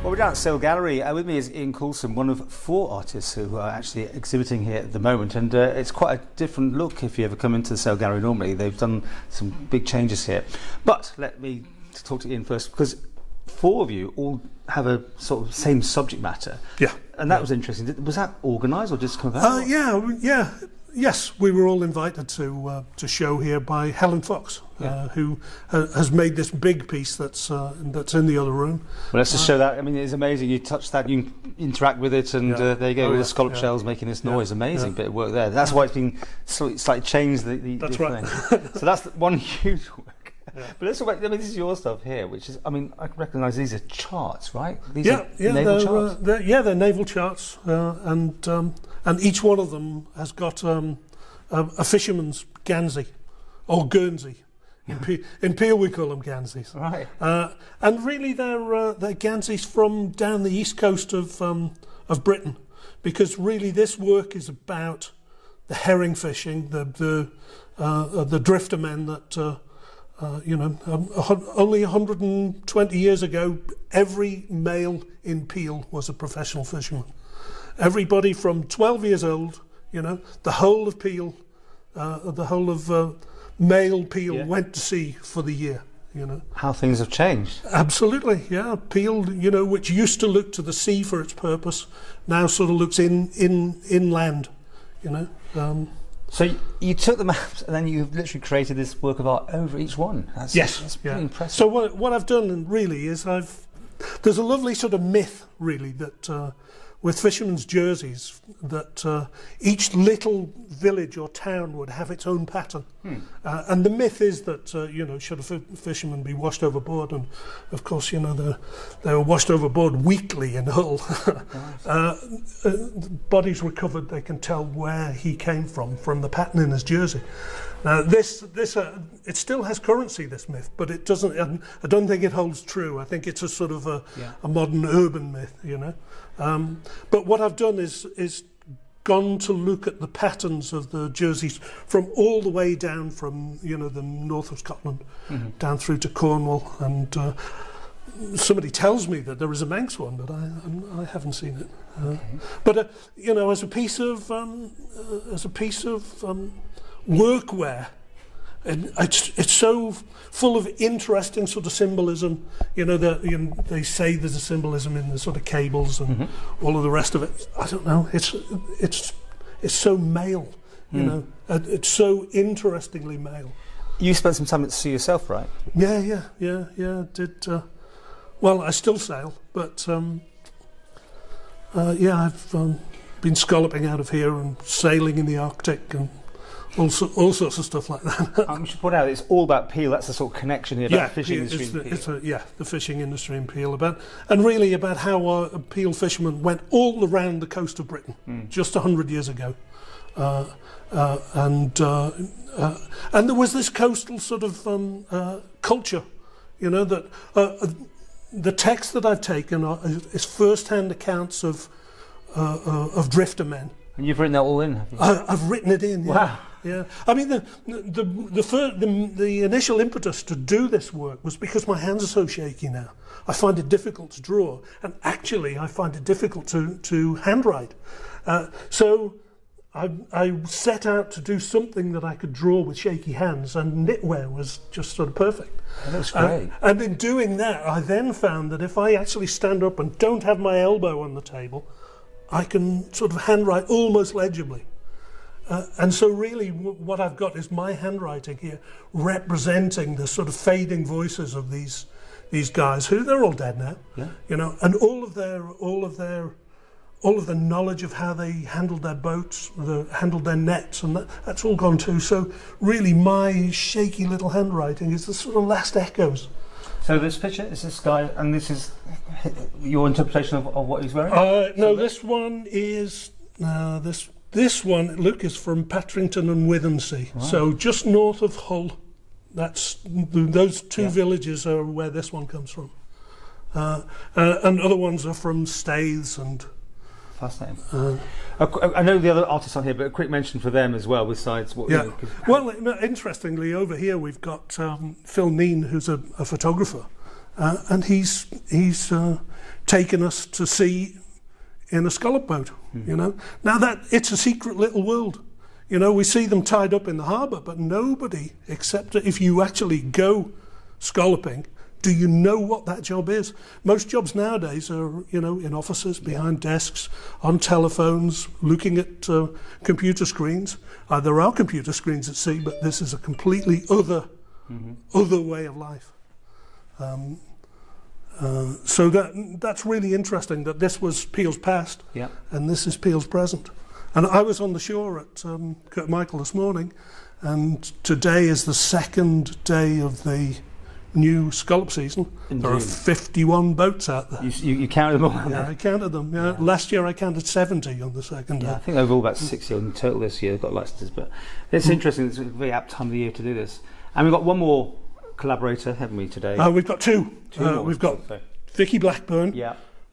Well, we're down at Sayle Gallery. With me is Ian Coulson, one of 4 artists who are actually exhibiting here at the moment, and it's quite a different look if you ever come into the Sayle Gallery normally. They've done some big changes here. But let me talk to Ian first, because 4 of you all have a sort of same subject matter. Yeah. And that was interesting. Was that organised or just come about? Yes, we were all invited to show here by Helen Fox, who has made this big piece that's in the other room. Well, let's just show that. I mean, it's amazing. You touch that, you can interact with it, and there you go, with the scallop shells making this noise. Amazing bit of work there. That's why it's been slightly changed. That's right. So that's one huge work. Yeah. But let's talk about, I mean, this is your stuff here, which is, I mean, I can recognise these are charts, right? These are naval charts? They're naval charts, and each one of them has got a fisherman's Gansey, or Guernsey. In Peel we call them Ganseys. Right. And really they're Ganseys from down the east coast of Britain, because really this work is about the herring fishing, the drifter men that only 120 years ago, every male in Peel was a professional fisherman. Everybody from 12 years old, the whole of Peel, male Peel went to sea for the year. How things have changed. Absolutely, yeah. Peel, which used to look to the sea for its purpose, now sort of looks inland. So you took the maps and then you've literally created this work of art over each one. That's pretty impressive. So what I've done really is there's a lovely sort of myth really that with fishermen's jerseys that each little village or town would have its own pattern. And the myth is that should a fisherman be washed overboard, and of course they were washed overboard weekly in Hull. Bodies recovered, they can tell where he came from the pattern in his jersey. Now this it still has currency, this myth, but it doesn't. I don't think it holds true. I think it's a sort of a modern urban myth, But what I've done is gone to look at the patterns of the jerseys from all the way down from the north of Scotland down through to Cornwall, and somebody tells me that there is a Manx one, but I haven't seen it. But as a piece of workwear, and it's so full of interesting sort of symbolism. They say there's a symbolism in the sort of cables and all of the rest of it. I don't know. It's so male. It's so interestingly male. You spent some time at sea yourself, right? Yeah. Did well, I still sail, but I've been scalloping out of here and sailing in the Arctic and all sorts of stuff like that. We should point out it's all about Peel. That's the sort of connection here about the fishing industry in Peel. The fishing industry in Peel, and really about how Peel fishermen went all around the coast of Britain just 100 years ago, and there was this coastal sort of culture, that the text that I've taken is first-hand accounts of drifter men. And you've written that all in, have you? I've written it in. Wow. Yeah, I mean the initial impetus to do this work was because my hands are so shaky now. I find it difficult to draw, and actually I find it difficult to handwrite. So I set out to do something that I could draw with shaky hands, and knitwear was just sort of perfect. That's great. And in doing that, I then found that if I actually stand up and don't have my elbow on the table, I can sort of handwrite almost legibly. And so really what I've got is my handwriting here representing the sort of fading voices of these guys, who they're all dead now, and all of the knowledge of how they handled their boats, handled their nets, and that's all gone too. So really my shaky little handwriting is the sort of last echoes. So this picture is this guy, and this is your interpretation of what he's wearing? No, this one is this one. Look, is from Patrington and Withensea, so just north of Hull. That's those two villages are where this one comes from, and other ones are from Staithes and. Fascinating. I know the other artists on here, but a quick mention for them as well, besides what... Well, interestingly, over here we've got Phil Kneen, who's a photographer, and he's taken us to sea in a scallop boat. You know, now that it's a secret little world. You know, we see them tied up in the harbour, but nobody, except if you actually go scalloping, do you know what that job is? Most jobs nowadays are, you know, in offices, behind desks, on telephones, looking at computer screens. There are computer screens at sea, but this is a completely other way of life. So that's really interesting that this was Peel's past, and this is Peel's present. And I was on the shore at Kirkmichael this morning, and today is the second day of the new scallop season. There are 51 boats out there. You counted them all? Yeah, I counted them. Yeah. Last year I counted 70 on the second day. I think overall about 60 in total this year have got licenses. But it's interesting. It's a very apt time of the year to do this. And we've got one more collaborator, haven't we, today? We've got two. We've got Vicki Blackburn.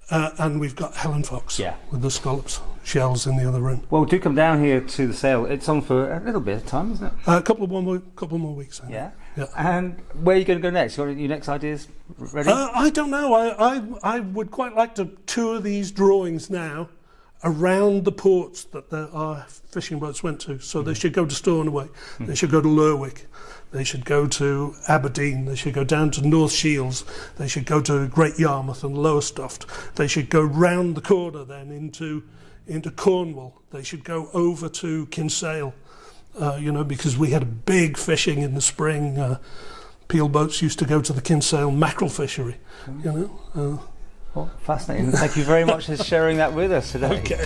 And we've got Helen Fox with the scallops shells in the other room. Well, do come down here to the sale. It's on for a little bit of time, isn't it? A couple more weeks. Yeah. And where are you going to go next? Your next ideas ready? I don't know. I would quite like to tour these drawings now around the ports that our fishing boats went to. So they should go to Stornoway. They should go to Lerwick. They should go to Aberdeen. They should go down to North Shields. They should go to Great Yarmouth and Lowestoft. They should go round the corner then into Cornwall. They should go over to Kinsale, you know, because we had a big fishing in the spring. Peel boats used to go to the Kinsale mackerel fishery, you know. Well, fascinating. Thank you very much for sharing that with us today. Okay.